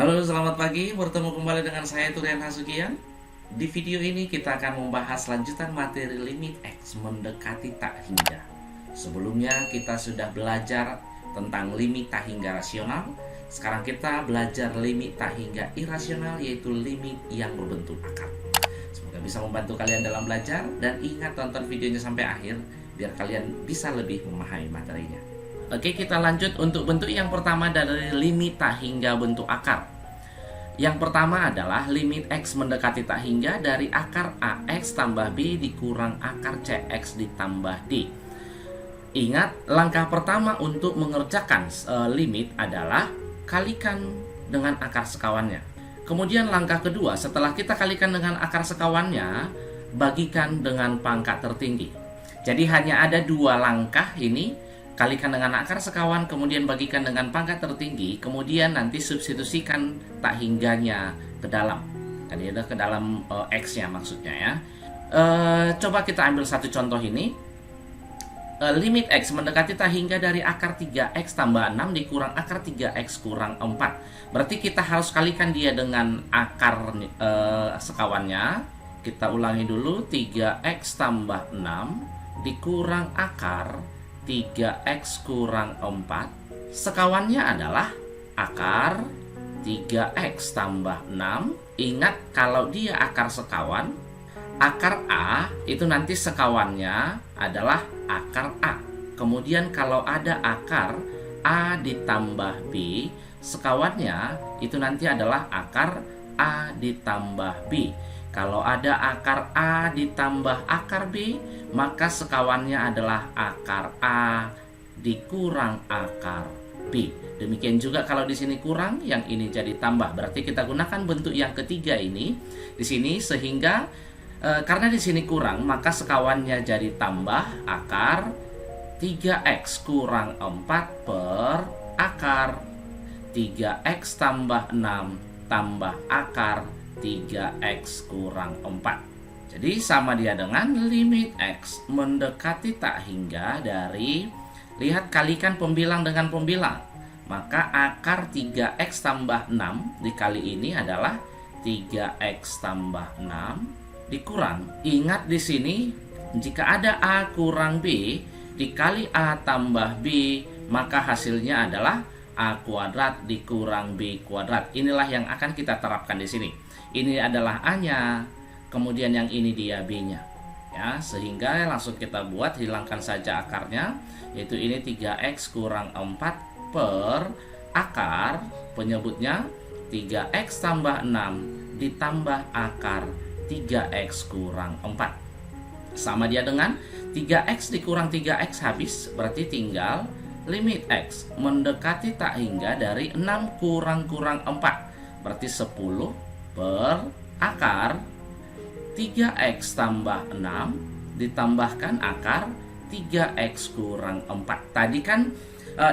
Halo, selamat pagi. Bertemu kembali dengan saya Turian Hasukian. Di video ini kita akan membahas lanjutan materi limit X mendekati tak hingga. Sebelumnya kita sudah belajar tentang limit tak hingga rasional. Sekarang kita belajar limit tak hingga irasional, yaitu limit yang berbentuk akar. Semoga bisa membantu kalian dalam belajar, dan ingat tonton videonya sampai akhir biar kalian bisa lebih memahami materinya. Oke, kita lanjut untuk bentuk yang pertama dari limit tak hingga bentuk akar. Yang pertama adalah limit X mendekati tak hingga dari akar AX tambah B dikurang akar CX ditambah D. Ingat, langkah pertama untuk mengerjakan limit adalah kalikan dengan akar sekawannya. Kemudian langkah kedua, setelah kita kalikan dengan akar sekawannya, bagikan dengan pangkat tertinggi. Jadi hanya ada dua langkah ini. Kalikan dengan akar sekawan, kemudian bagikan dengan pangkat tertinggi, kemudian nanti substitusikan tak hingganya ke dalam. Tadi ada ke dalam X-nya maksudnya ya. Coba kita ambil satu contoh ini. Limit X mendekati tak hingga dari akar 3X tambah 6 dikurang akar 3X kurang 4. Berarti kita harus kalikan dia dengan akar sekawannya. Kita ulangi dulu, 3X tambah 6 dikurang akar 3X kurang 4. Sekawannya adalah akar 3X tambah 6. Ingat, kalau dia akar sekawan, akar A itu nanti sekawannya adalah akar A. Kemudian kalau ada akar A ditambah B, sekawannya itu nanti adalah akar A ditambah B. Kalau ada akar A ditambah akar B, maka sekawannya adalah akar A dikurang akar B. Demikian juga kalau di sini kurang, yang ini jadi tambah. Berarti kita gunakan bentuk yang ketiga ini di sini, sehingga karena di sini kurang, maka sekawannya jadi tambah akar 3X kurang 4 per akar 3X tambah 6 tambah akar 3X kurang 4. Jadi sama dia dengan limit X mendekati tak hingga dari, lihat, kalikan pembilang dengan pembilang. Maka akar 3X tambah 6 dikali ini adalah 3X tambah 6 dikurang. Ingat di sini, jika ada A kurang B dikali A tambah B, maka hasilnya adalah A kuadrat dikurang B kuadrat. Inilah yang akan kita terapkan di sini. Ini adalah A-nya, kemudian yang ini dia B-nya. Ya, sehingga langsung kita buat, hilangkan saja akarnya, yaitu ini 3X kurang 4 per akar, penyebutnya 3X tambah 6 ditambah akar 3X kurang 4. Sama dia dengan 3X dikurang 3X habis, berarti tinggal limit X mendekati tak hingga dari 6 kurang 4, berarti 10 per akar 3X tambah 6 ditambahkan akar 3X kurang 4. Tadi kan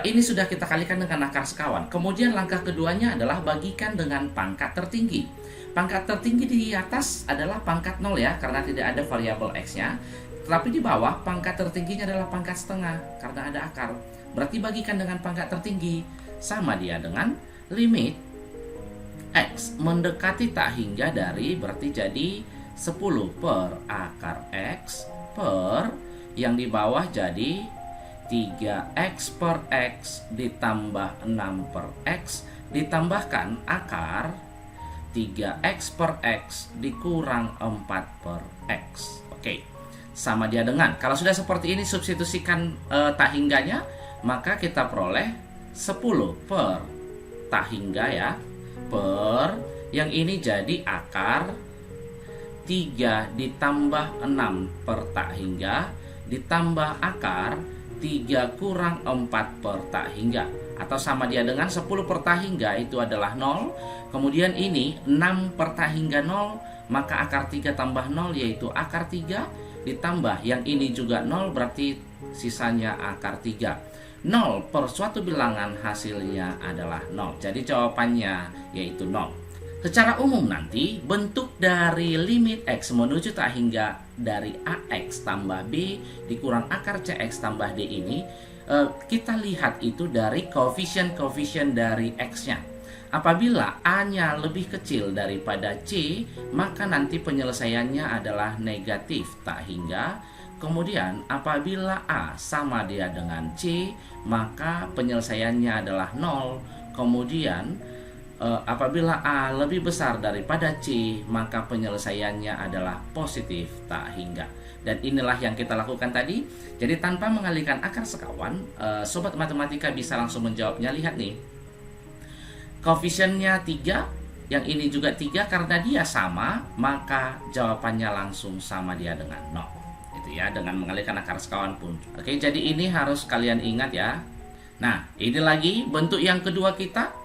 ini sudah kita kalikan dengan akar sekawan. Kemudian langkah keduanya adalah bagikan dengan pangkat tertinggi. Pangkat tertinggi di atas adalah pangkat 0 ya, karena tidak ada variabel X-nya. Tetapi di bawah pangkat tertingginya adalah pangkat setengah, karena ada akar. Berarti bagikan dengan pangkat tertinggi. Sama dia dengan limit X mendekati tak hingga dari, berarti jadi 10 per akar X per, yang di bawah jadi 3X per X ditambah 6 per X ditambahkan akar 3X per X dikurang 4 per X. Oke, sama dia dengan, kalau sudah seperti ini substitusikan tak hingganya, maka kita peroleh 10 per tak hingga ya, per yang ini jadi akar 3 ditambah 6 per tak hingga ditambah akar 3 kurang 4 per tak hingga, atau sama dia dengan 10 per tak hingga itu adalah 0. Kemudian ini 6 per tak hingga 0, maka akar 3 tambah 0 yaitu akar 3 ditambah yang ini juga 0, berarti sisanya akar 3. 0 per suatu bilangan hasilnya adalah 0. Jadi jawabannya yaitu 0. Secara umum nanti bentuk dari limit X menuju tak hingga dari AX tambah B dikurang akar CX tambah D ini, kita lihat itu dari koefisien-koefisien dari X-nya. Apabila A-nya lebih kecil daripada C, maka nanti penyelesaiannya adalah negatif tak hingga. Kemudian apabila A sama dia dengan C, maka penyelesaiannya adalah 0. Kemudian apabila A lebih besar daripada C, maka penyelesaiannya adalah positif tak hingga. Dan inilah yang kita lakukan tadi. Jadi tanpa mengalihkan akar sekawan, sobat matematika bisa langsung menjawabnya. Lihat nih, koefisiennya 3, yang ini juga 3, karena dia sama, maka jawabannya langsung sama dia dengan 0. Itu ya, dengan mengalihkan akar sekawan pun. Oke, jadi ini harus kalian ingat ya. Nah, ini lagi bentuk yang kedua kita.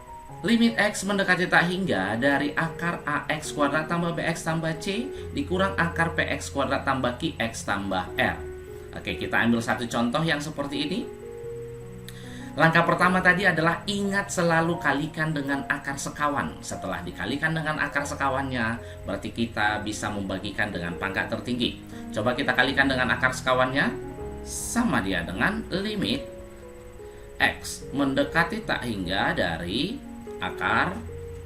Limit X mendekati tak hingga dari akar AX kuadrat tambah BX tambah C dikurang akar PX kuadrat tambah QX tambah R. Oke, kita ambil satu contoh yang seperti ini. Langkah pertama tadi adalah ingat selalu kalikan dengan akar sekawan. Setelah dikalikan dengan akar sekawannya, berarti kita bisa membagikan dengan pangkat tertinggi. Coba kita kalikan dengan akar sekawannya. Sama dia dengan limit X mendekati tak hingga dari akar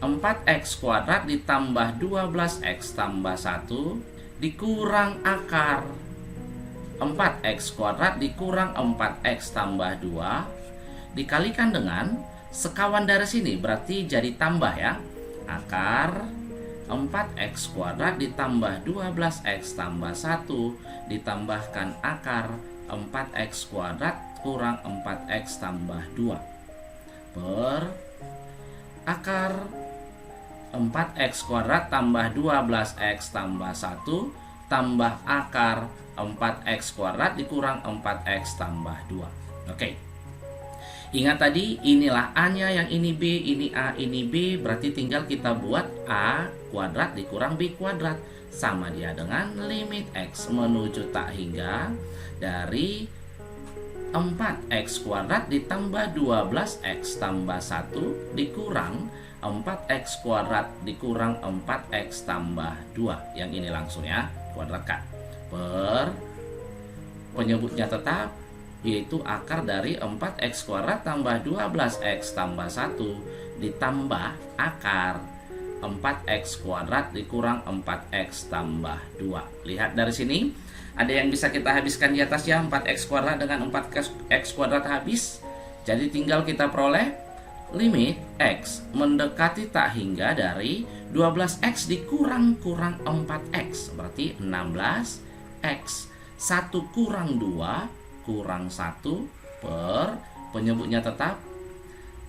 4x kuadrat ditambah 12x tambah 1 dikurang akar 4x kuadrat dikurang 4x tambah 2 dikalikan dengan sekawan dari sini, berarti jadi tambah ya. Akar 4x kuadrat ditambah 12x tambah 1 ditambahkan akar 4x kuadrat kurang 4x tambah 2 per akar 4x kuadrat tambah 12x tambah 1 tambah akar 4x kuadrat dikurang 4x tambah 2. Oke. Ingat tadi, inilah A-nya, yang ini B, ini A, ini B. Berarti tinggal kita buat A kuadrat dikurang B kuadrat. Sama dia dengan limit X menuju tak hingga dari 4x kuadrat ditambah 12x tambah 1 dikurang 4x kuadrat dikurang 4x tambah 2. Yang ini langsung ya, kuadratkan. Per penyebutnya tetap, yaitu akar dari 4x kuadrat tambah 12x tambah 1 ditambah akar 4x kuadrat dikurang 4x tambah 2. Lihat dari sini, ada yang bisa kita habiskan di atas ya. 4x kuadrat dengan 4x kuadrat habis. Jadi tinggal kita peroleh limit X mendekati tak hingga dari 12x dikurang 4x. Berarti 16x. 1 kurang 2 kurang 1 per penyebutnya tetap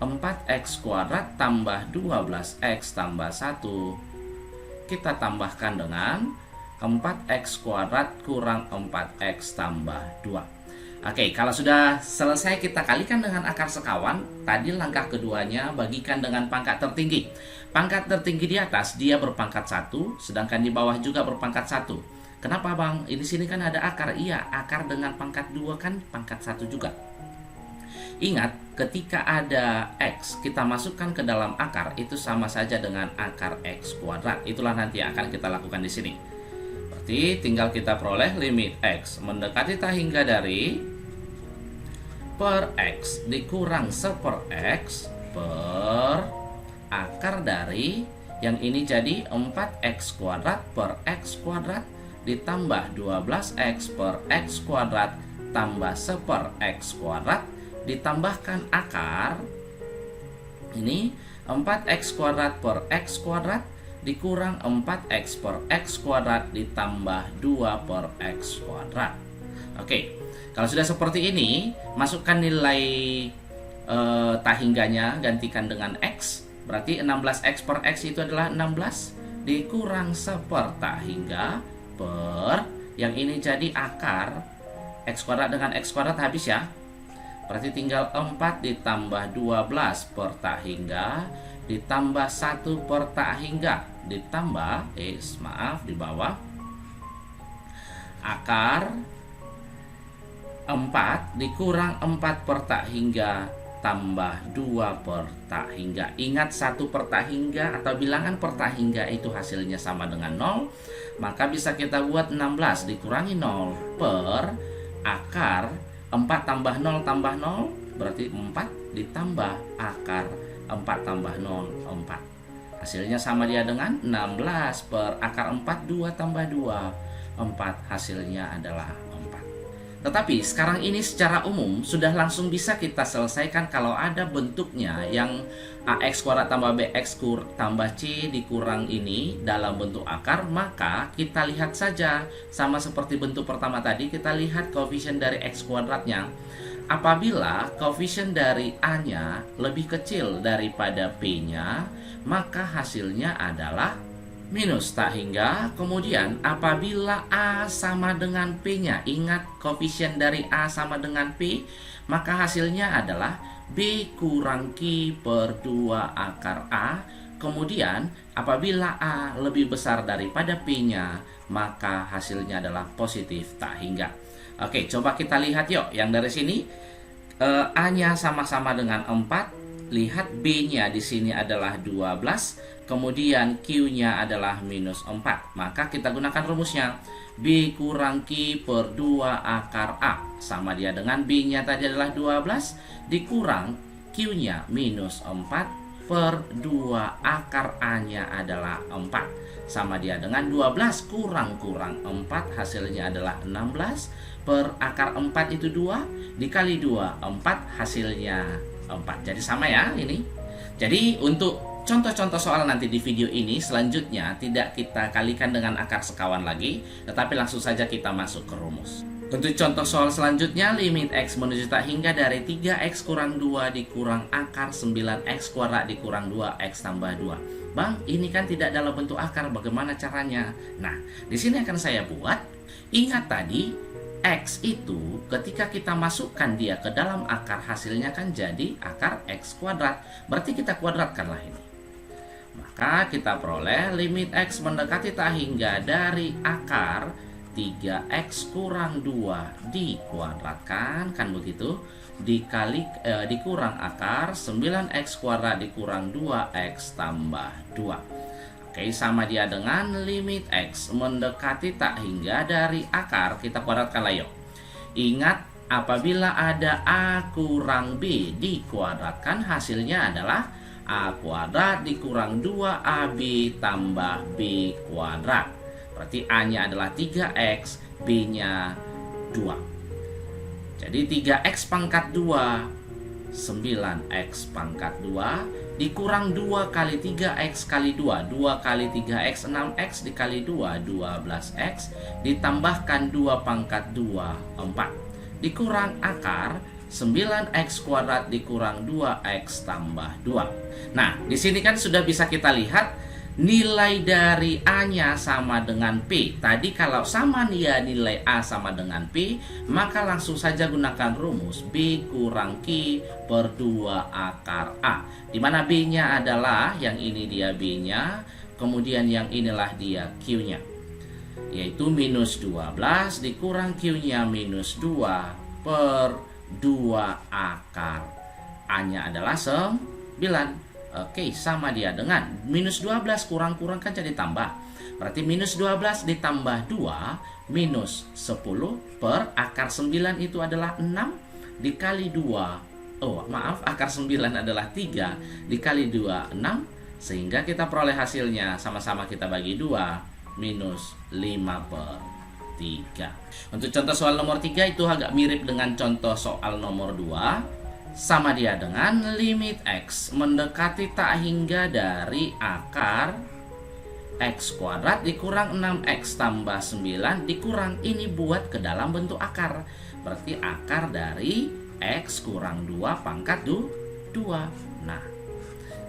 4x kuadrat tambah 12x tambah 1. Kita tambahkan dengan 4x kuadrat kurang 4x tambah 2. Oke, kalau sudah selesai kita kalikan dengan akar sekawan. Tadi langkah keduanya bagikan dengan pangkat tertinggi. Pangkat tertinggi di atas dia berpangkat 1, sedangkan di bawah juga berpangkat 1. Kenapa Bang? Di sini kan ada akar. Iya, akar dengan pangkat 2 kan pangkat 1 juga. Ingat, ketika ada X kita masukkan ke dalam akar, itu sama saja dengan akar X kuadrat. Itulah nanti yang akan kita lakukan di sini. Tinggal kita peroleh limit X mendekati tak hingga dari per X dikurang 1/X per akar dari yang ini jadi 4x kuadrat per X kuadrat ditambah 12x per X kuadrat tambah 1/X kuadrat ditambahkan akar ini 4x kuadrat per X kuadrat dikurang 4x per X kuadrat ditambah 2 per X kuadrat. Oke, kalau sudah seperti ini, masukkan nilai tak hingganya, gantikan dengan X. Berarti 16x per X itu adalah 16 dikurang 1 tak hingga per yang ini jadi akar X kuadrat dengan X kuadrat habis ya. Berarti tinggal 4 ditambah 12 per tak hingga ditambah 1 per tak hingga ditambah di bawah akar 4 dikurang 4 per tak hingga tambah 2 per tak hingga. Ingat 1 per tak hingga atau bilangan per tak hingga itu hasilnya sama dengan 0, maka bisa kita buat 16 dikurangi 0 per akar 4 tambah 0 tambah 0 berarti 4 ditambah akar 4 tambah 0, 4. Hasilnya sama dia dengan 16 per akar 4, 2 tambah 2, 4. Hasilnya adalah 4. Tetapi sekarang ini secara umum sudah langsung bisa kita selesaikan kalau ada bentuknya yang ax kuadrat tambah bx tambah c dikurang ini dalam bentuk akar, maka kita lihat saja sama seperti bentuk pertama tadi, kita lihat koefisien dari x kuadratnya. Apabila koefisien dari A-nya lebih kecil daripada P-nya, maka hasilnya adalah minus tak hingga. Kemudian apabila A sama dengan P-nya, ingat koefisien dari A sama dengan P, maka hasilnya adalah B kurang Q per 2 akar A. Kemudian apabila A lebih besar daripada P-nya, maka hasilnya adalah positif tak hingga. Oke, coba kita lihat yuk yang dari sini. A-nya sama-sama dengan 4. Lihat B-nya di sini adalah 12. Kemudian Q-nya adalah minus 4. Maka kita gunakan rumusnya. B kurang Q per 2 akar A. Sama dia dengan B-nya tadi adalah 12. Dikurang Q-nya minus 4 per 2 akar A-nya adalah 4. Sama dia dengan 12 kurang 4, hasilnya adalah 16 per akar 4 itu 2 dikali 2, 4, hasilnya 4. Jadi sama ya ini. Jadi untuk contoh-contoh soal nanti di video ini selanjutnya tidak kita kalikan dengan akar sekawan lagi, tetapi langsung saja kita masuk ke rumus. Untuk contoh soal selanjutnya, limit x menuju tak hingga dari 3x kurang 2 dikurang akar 9x kuadrat dikurang 2x tambah 2. Bang, ini kan tidak dalam bentuk akar, bagaimana caranya? Nah, di sini akan saya buat. Ingat tadi, x itu ketika kita masukkan dia ke dalam akar, hasilnya kan jadi akar x kuadrat. Berarti kita kuadratkanlah ini. Maka kita peroleh limit x mendekati tak hingga dari akar 3x kurang 2 dikuadratkan, kan begitu, dikali dikurang akar 9x kuadrat dikurang 2x tambah 2. Oke, sama dia dengan limit x mendekati tak hingga dari akar, kita kuadratkan lah yuk. Ingat, apabila ada a kurang b dikuadratkan, hasilnya adalah a kuadrat dikurang 2ab tambah b kuadrat. Berarti A-nya adalah 3x, B-nya 2. Jadi 3x pangkat 2, 9x pangkat 2, dikurang 2 kali 3x kali 2. 2 kali 3x, 6x, dikali 2, 12x, ditambahkan 2 pangkat 2, 4. Dikurang akar 9x kuadrat dikurang 2x tambah 2. Nah, di sini kan sudah bisa kita lihat nilai dari A-nya sama dengan P. Tadi kalau sama dia nilai A sama dengan P, maka langsung saja gunakan rumus B kurang Q per 2 akar A. Dimana B-nya adalah, yang ini dia B-nya, kemudian yang inilah dia Q-nya. Yaitu minus 12 dikurang Q-nya minus 2 per 2 akar. A-nya adalah 9. Oke, sama dia dengan minus 12 kurang-kurang kan jadi tambah. Berarti minus 12 ditambah 2 minus 10 per akar 9 itu adalah 6 dikali 2. Oh, maaf, akar 9 adalah 3 dikali 2, 6. Sehingga kita peroleh hasilnya sama-sama kita bagi 2 minus 5 per 3. Untuk contoh soal nomor 3 itu agak mirip dengan contoh soal nomor 2. Sama dia dengan limit x mendekati tak hingga dari akar x kuadrat dikurang 6x tambah 9 dikurang ini buat ke dalam bentuk akar. Berarti akar dari x kurang 2 pangkat 2. Nah,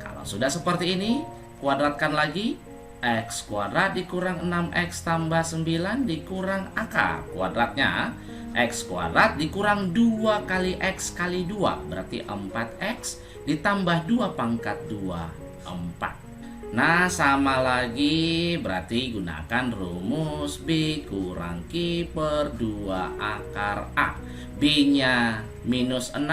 kalau sudah seperti ini, kuadratkan lagi. X kuadrat dikurang 6x tambah 9 dikurang akar kuadratnya x kuadrat dikurang 2 kali x kali 2, berarti 4x ditambah 2 pangkat 2, 4. Nah, sama lagi, berarti gunakan rumus B kurang Q per 2 akar A. B-nya minus 6,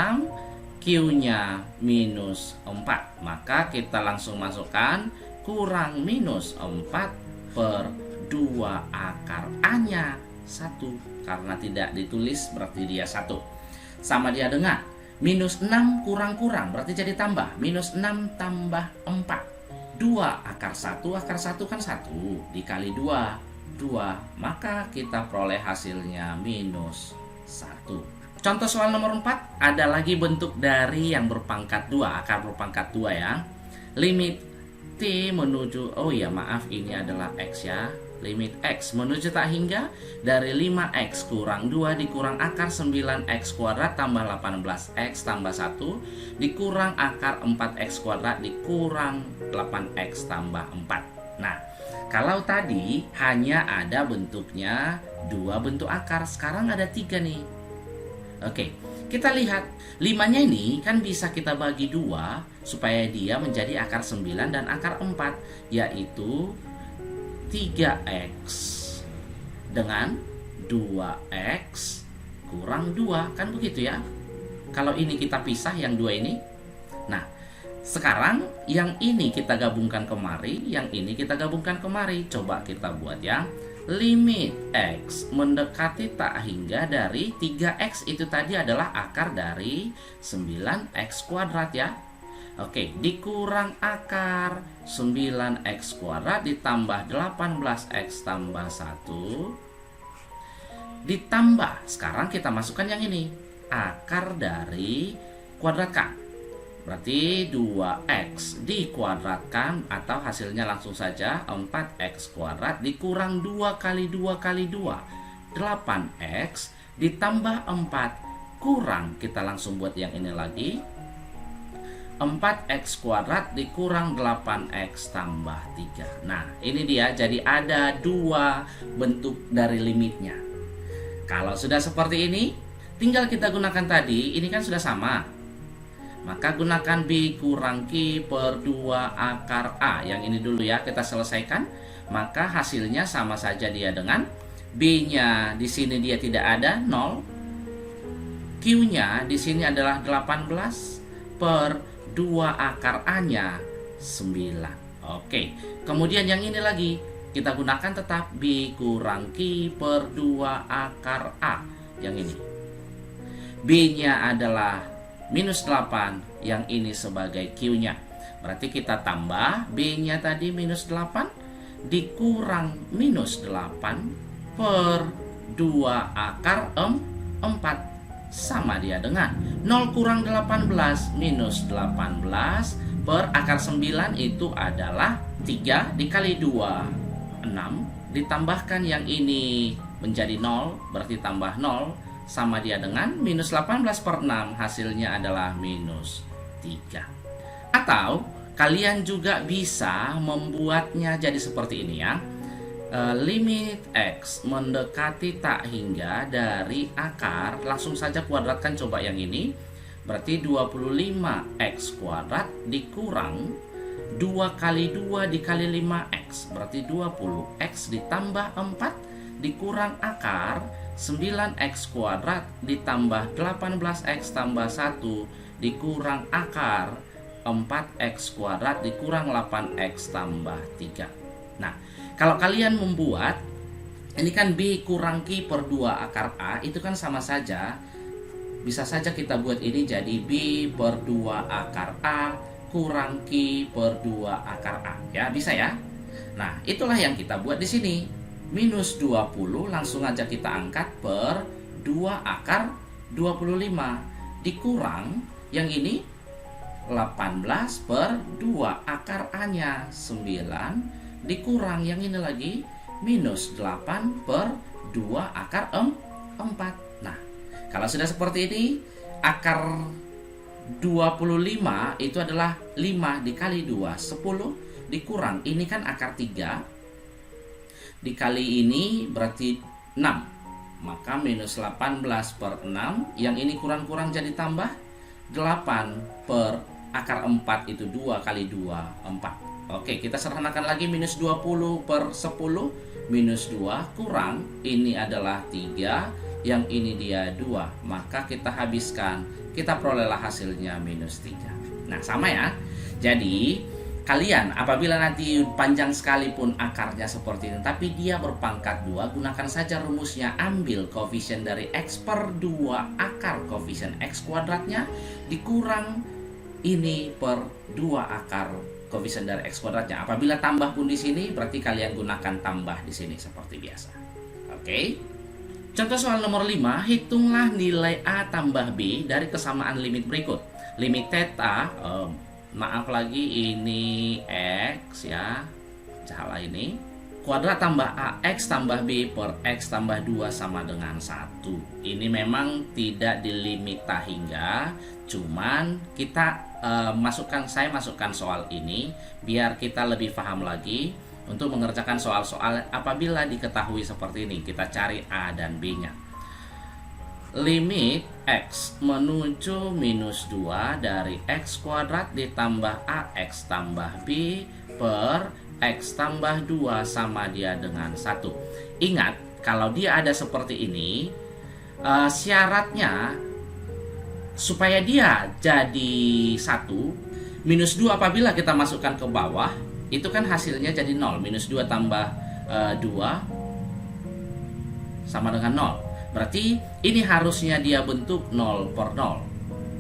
Q-nya minus 4. Maka kita langsung masukkan kurang minus 4 per 2 akar A-nya 1. Karena tidak ditulis berarti dia 1. Sama dia dengan Minus 6 kurang-kurang berarti jadi tambah. Minus 6 tambah 4. 2 akar 1, akar 1 kan 1. Dikali 2, 2. Maka kita peroleh hasilnya minus 1. Contoh soal nomor 4. Ada lagi bentuk dari yang berpangkat 2. Akar berpangkat 2 ya. Limit T menuju, oh ya maaf ini adalah X ya. Limit X menuju tak hingga dari 5X kurang 2 dikurang akar 9X kuadrat tambah 18X tambah 1 dikurang akar 4X kuadrat dikurang 8X tambah 4. Nah, kalau tadi hanya ada bentuknya 2 bentuk akar, sekarang ada 3 nih. Oke, kita lihat 5-nya ini kan bisa kita bagi 2 supaya dia menjadi akar 9 dan akar 4, yaitu 3X dengan 2X kurang 2, kan begitu ya. Kalau ini kita pisah yang 2 ini. Nah, sekarang yang ini kita gabungkan kemari, yang ini kita gabungkan kemari. Coba kita buat ya. Limit X mendekati tak hingga dari 3X itu tadi adalah akar dari 9X kuadrat ya. Oke, dikurang akar 9X kuadrat ditambah 18X tambah 1 ditambah, sekarang kita masukkan yang ini, akar dari kuadrat K. Berarti 2X dikuadratkan atau hasilnya langsung saja 4X kuadrat dikurang 2 kali 2 kali 2, 8X ditambah 4 kurang, kita langsung buat yang ini lagi, 4X kuadrat dikurang 8X tambah 3. Nah, ini dia. Jadi ada 2 bentuk dari limitnya. Kalau sudah seperti ini, tinggal kita gunakan tadi. Ini kan sudah sama. Maka gunakan B kurang Q per 2 akar A. Yang ini dulu ya, kita selesaikan. Maka hasilnya sama saja dia dengan B-nya di sini dia tidak ada, 0. Q-nya di sini adalah 18 per 2 akar A-nya 9. Oke, kemudian yang ini lagi kita gunakan tetap B kurang Q per 2 akar A. Yang ini B-nya adalah minus 8, yang ini sebagai Q-nya. Berarti kita tambah B-nya tadi minus 8 dikurang minus 8 per 2 akar 4 sama dia dengan 0 kurang 18 minus 18 per akar 9 itu adalah 3 dikali 2, 6 ditambahkan yang ini menjadi 0, berarti tambah 0 sama dia dengan minus 18 per 6, hasilnya adalah minus 3. Atau kalian juga bisa membuatnya jadi seperti ini ya. Limit X mendekati tak hingga dari akar, langsung saja kuadratkan coba yang ini. Berarti 25X kuadrat dikurang 2 kali 2 dikali 5X, berarti 20X ditambah 4 dikurang akar 9X kuadrat ditambah 18X tambah 1 dikurang akar 4X kuadrat dikurang 8X tambah 3. Nah, kalau kalian membuat ini kan B kurang Q per 2 akar A, itu kan sama saja. Bisa saja kita buat ini jadi B per 2 akar A kurang Q per 2 akar A. Ya, bisa ya. Nah, itulah yang kita buat di sini. Minus 20 langsung aja kita angkat per 2 akar 25 dikurang yang ini 18 per 2 akar A-nya 9 dikurang yang ini lagi minus 8 per 2 akar 4. Nah, kalau sudah seperti ini, akar 25 itu adalah 5 dikali 2, 10 dikurang, ini kan akar 3 dikali ini berarti 6. Maka minus 18 per 6, yang ini kurang-kurang jadi tambah 8 per akar 4 itu 2 kali 2, 4. Oke, kita sederhanakan lagi, minus 20 per 10 minus 2 kurang, ini adalah 3, yang ini dia 2. Maka kita habiskan, kita perolehlah hasilnya minus 3. Nah, sama ya. Jadi Kalian apabila nanti panjang sekalipun akarnya seperti ini, tapi dia berpangkat 2, gunakan saja rumusnya. Ambil koefisien dari X per 2 akar koefisien X kuadratnya dikurang ini per 2 akar koefisien dari X kuadratnya. Apabila tambah pun di sini, berarti kalian gunakan tambah di sini seperti biasa. Oke. Contoh soal nomor 5, hitunglah nilai A tambah B dari kesamaan limit berikut. Limit theta, maaf lagi ini X ya, salah ini. Kuadrat tambah AX tambah B per X tambah 2 sama dengan 1. Ini memang tidak dilimita hingga, cuman kita saya masukkan soal ini biar kita lebih paham lagi untuk mengerjakan soal-soal apabila diketahui seperti ini. Kita cari A dan B-nya. Limit X menuju minus 2 dari X kuadrat ditambah AX tambah B per X tambah 2 sama dia dengan 1. Ingat, kalau dia ada seperti ini, syaratnya supaya dia jadi 1, minus 2 apabila kita masukkan ke bawah, itu kan hasilnya jadi 0. Minus 2 tambah 2 sama dengan 0. Berarti ini harusnya dia bentuk 0 per 0.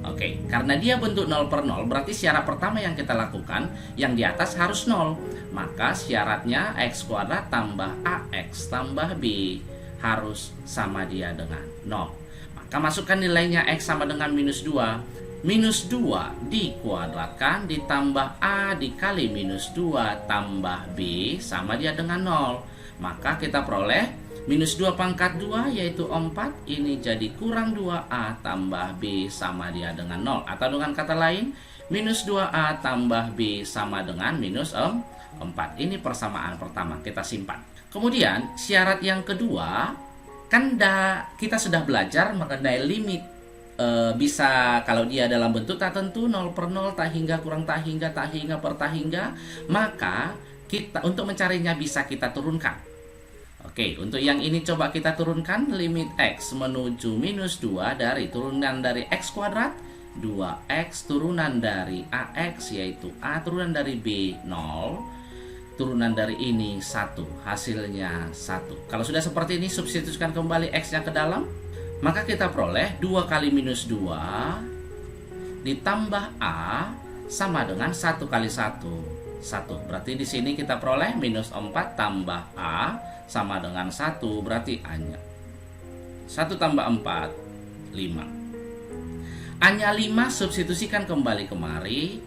Oke, karena dia bentuk 0 per 0, berarti syarat pertama yang kita lakukan, yang di atas harus 0. Maka syaratnya X kuadrat tambah AX tambah B harus sama dia dengan 0. Maka masukkan nilainya X sama dengan minus 2. Minus 2 dikuadratkan ditambah A dikali minus 2 tambah B sama dia dengan 0. Maka kita peroleh minus 2 pangkat 2 yaitu 4. Ini jadi kurang 2A tambah B sama dia dengan 0. Atau dengan kata lain, minus 2A tambah B sama dengan minus 4. Ini persamaan pertama, kita simpan. Kemudian syarat yang kedua, kan kita sudah belajar mengenai limit. Bisa kalau dia dalam bentuk tak tentu, 0 per 0, tak hingga, kurang tak hingga per tak hingga, maka kita untuk mencarinya bisa kita turunkan. Oke, untuk yang ini coba kita turunkan. Limit X menuju minus 2 dari turunan dari X kuadrat 2X turunan dari AX yaitu A turunan dari B 0, turunan dari ini 1, hasilnya 1. Kalau sudah seperti ini, substitusikan kembali X-nya ke dalam, maka kita peroleh 2 kali minus 2 ditambah A sama dengan 1 kali 1. Berarti di sini kita peroleh minus 4 tambah A sama dengan 1, berarti A-nya 1 tambah 4, 5. A-nya 5, substitusikan kembali kemari,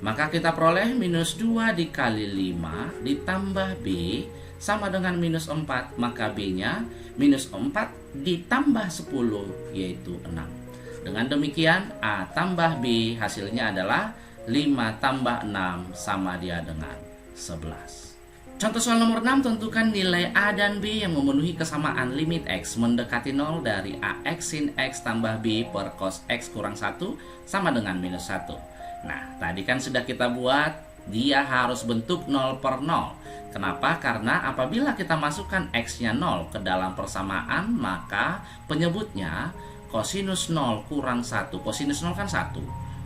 maka kita peroleh minus 2 dikali 5 ditambah B sama dengan minus 4, maka B-nya minus 4 ditambah 10 yaitu 6. Dengan demikian A tambah B hasilnya adalah 5 tambah 6 sama dia dengan 11. Contoh soal nomor 6, tentukan nilai A dan B yang memenuhi kesamaan limit X mendekati 0 dari AX sin X tambah B per cos X kurang 1 sama dengan minus 1. Nah, tadi kan sudah kita buat, dia harus bentuk 0 per 0. Kenapa? Karena apabila kita masukkan X-nya 0 ke dalam persamaan, maka penyebutnya kosinus 0 kurang 1. Kosinus 0 kan 1.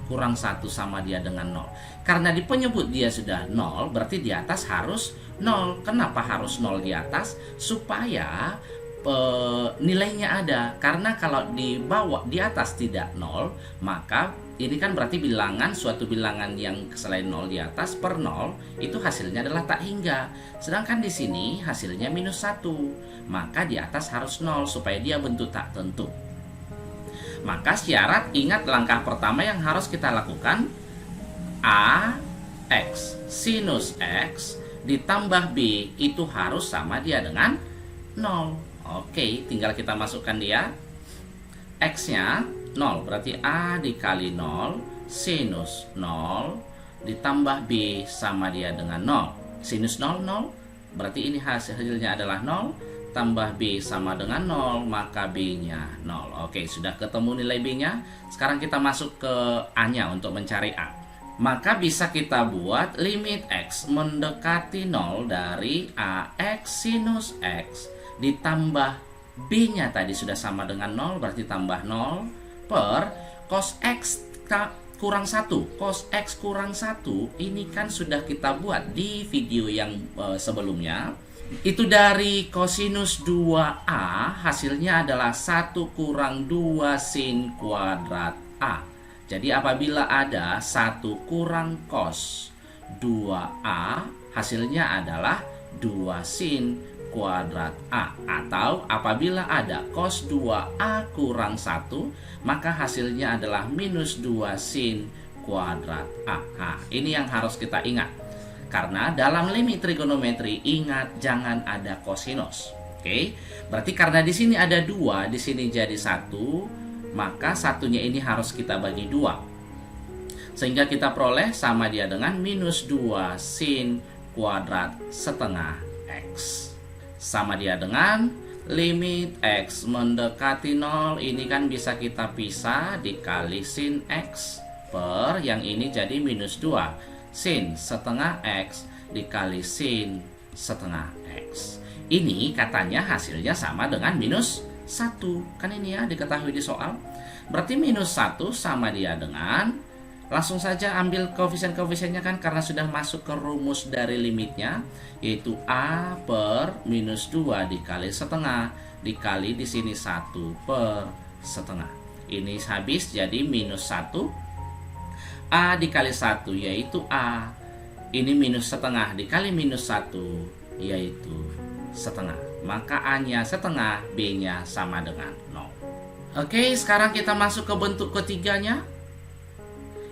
Kurang 1 sama dia dengan 0. Karena di penyebut dia sudah 0, berarti di atas harus 0. Kenapa harus 0 di atas? Supaya nilainya ada. Karena kalau di bawah, di atas tidak 0, maka ini kan berarti bilangan, suatu bilangan yang selain 0 di atas per 0 itu hasilnya adalah tak hingga. Sedangkan di sini hasilnya minus 1. Maka di atas harus 0 supaya dia bentuk tak tentu. Maka syarat, ingat langkah pertama yang harus kita lakukan, A X sinus X ditambah B itu harus sama dia dengan 0. Oke, tinggal kita masukkan dia. X-nya 0, berarti A dikali 0 sinus 0 ditambah B sama dia dengan 0. Sinus 0, 0, berarti ini hasilnya adalah 0. Tambah B sama dengan 0, maka B-nya 0. Oke, sudah ketemu nilai B-nya. Sekarang kita masuk ke A-nya untuk mencari A. Maka bisa kita buat limit X mendekati 0 dari AX sinus X ditambah B-nya tadi sudah sama dengan 0, berarti tambah 0 per cos X kurang 1. Cos X kurang 1 ini kan sudah kita buat di video yang sebelumnya. Itu dari kosinus 2A hasilnya adalah 1 kurang 2 sin kuadrat A. Jadi apabila ada 1 kurang cos 2A hasilnya adalah 2 sin kuadrat A. Atau apabila ada cos 2A kurang 1 maka hasilnya adalah minus 2 sin kuadrat A. Nah, ini yang harus kita ingat. Karena dalam limit trigonometri ingat jangan ada kosinus. Oke. Berarti karena di sini ada 2, di sini jadi 1, maka satunya ini harus kita bagi 2. Sehingga kita peroleh sama dia dengan minus 2 sin kuadrat setengah X. Sama dia dengan limit X mendekati 0, ini kan bisa kita pisah dikali sin X per yang ini jadi minus 2 sin setengah X dikali sin setengah X. Ini katanya hasilnya sama dengan minus 1. Kan ini ya diketahui di soal. Berarti minus 1 sama dia dengan, langsung saja ambil koefisien-koefisiennya kan karena sudah masuk ke rumus dari limitnya, yaitu A per minus 2 dikali setengah dikali di sini 1 per setengah. Ini habis jadi minus 1. A dikali 1 yaitu A. Ini minus setengah dikali minus 1 yaitu setengah. Maka A-nya setengah, B-nya sama dengan 0. Oke, sekarang kita masuk ke bentuk ketiganya,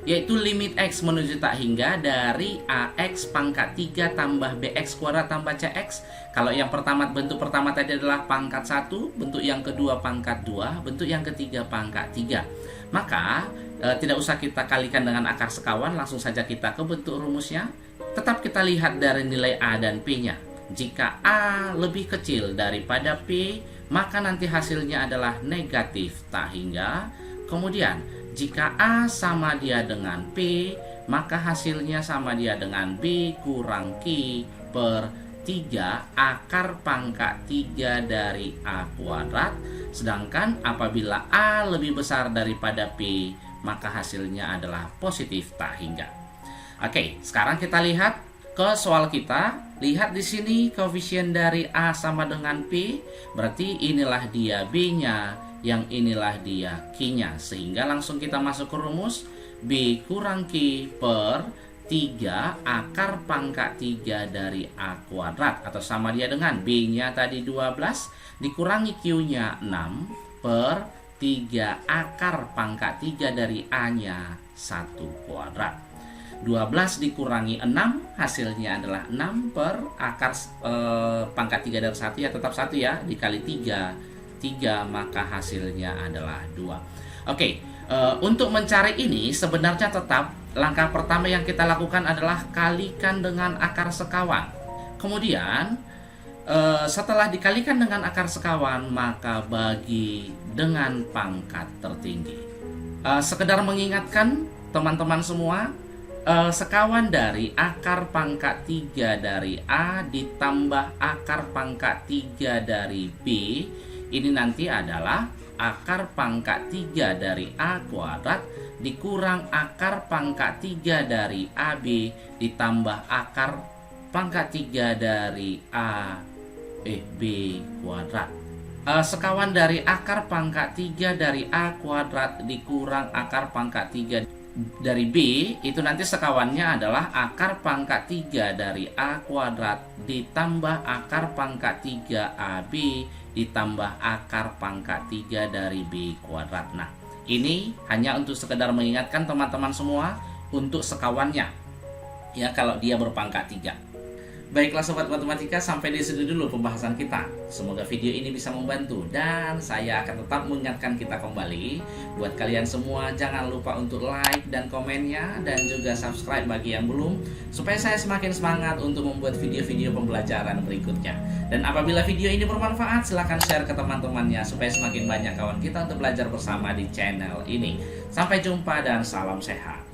yaitu limit X menuju tak hingga dari AX pangkat 3 tambah BX kuadrat tambah CX. Kalau yang pertama, bentuk pertama tadi adalah pangkat 1, bentuk yang kedua pangkat 2, bentuk yang ketiga pangkat 3. Maka tidak usah kita kalikan dengan akar sekawan, langsung saja kita ke bentuk rumusnya. Tetap kita lihat dari nilai A dan P-nya. Jika A lebih kecil daripada P, maka nanti hasilnya adalah negatif tak hingga. Kemudian, jika A sama dia dengan P, maka hasilnya sama dia dengan B kurang Q per 3 akar pangkat 3 dari A kuadrat. Sedangkan apabila A lebih besar daripada P, maka hasilnya adalah positif tak hingga. Oke, sekarang kita lihat ke soal kita. Lihat di sini koefisien dari A sama dengan P, berarti inilah dia B-nya, yang inilah dia Q-nya. Sehingga langsung kita masuk ke rumus B kurang Q per 3 akar pangkat 3 dari A kuadrat. Atau sama dia dengan B-nya tadi 12 dikurangi Q-nya 6 per 3 akar pangkat 3 dari A-nya 1 kuadrat. 12 dikurangi 6 hasilnya adalah 6 per akar pangkat 3 dari 1 ya tetap 1 ya dikali 3 maka hasilnya adalah 2. Oke, untuk mencari ini sebenarnya tetap langkah pertama yang kita lakukan adalah kalikan dengan akar sekawan. Kemudian setelah dikalikan dengan akar sekawan maka bagi dengan pangkat tertinggi. Sekedar mengingatkan teman-teman semua, sekawan dari akar pangkat 3 dari A ditambah akar pangkat 3 dari B ini nanti adalah akar pangkat 3 dari A kuadrat dikurang akar pangkat 3 dari AB ditambah akar pangkat 3 dari B kuadrat. Sekawan dari akar pangkat 3 dari A kuadrat dikurang akar pangkat 3 dari B itu nanti sekawannya adalah akar pangkat 3 dari A kuadrat ditambah akar pangkat 3 AB ditambah akar pangkat 3 dari B kuadrat. Nah, ini hanya untuk sekedar mengingatkan teman-teman semua untuk sekawannya ya kalau dia berpangkat 3. Baiklah sobat matematika, sampai di sini dulu pembahasan kita. Semoga video ini bisa membantu dan saya akan tetap mengingatkan kita kembali buat kalian semua jangan lupa untuk like dan komennya dan juga subscribe bagi yang belum supaya saya semakin semangat untuk membuat video-video pembelajaran berikutnya. Dan apabila video ini bermanfaat silahkan share ke teman-temannya supaya semakin banyak kawan kita untuk belajar bersama di channel ini. Sampai jumpa dan salam sehat.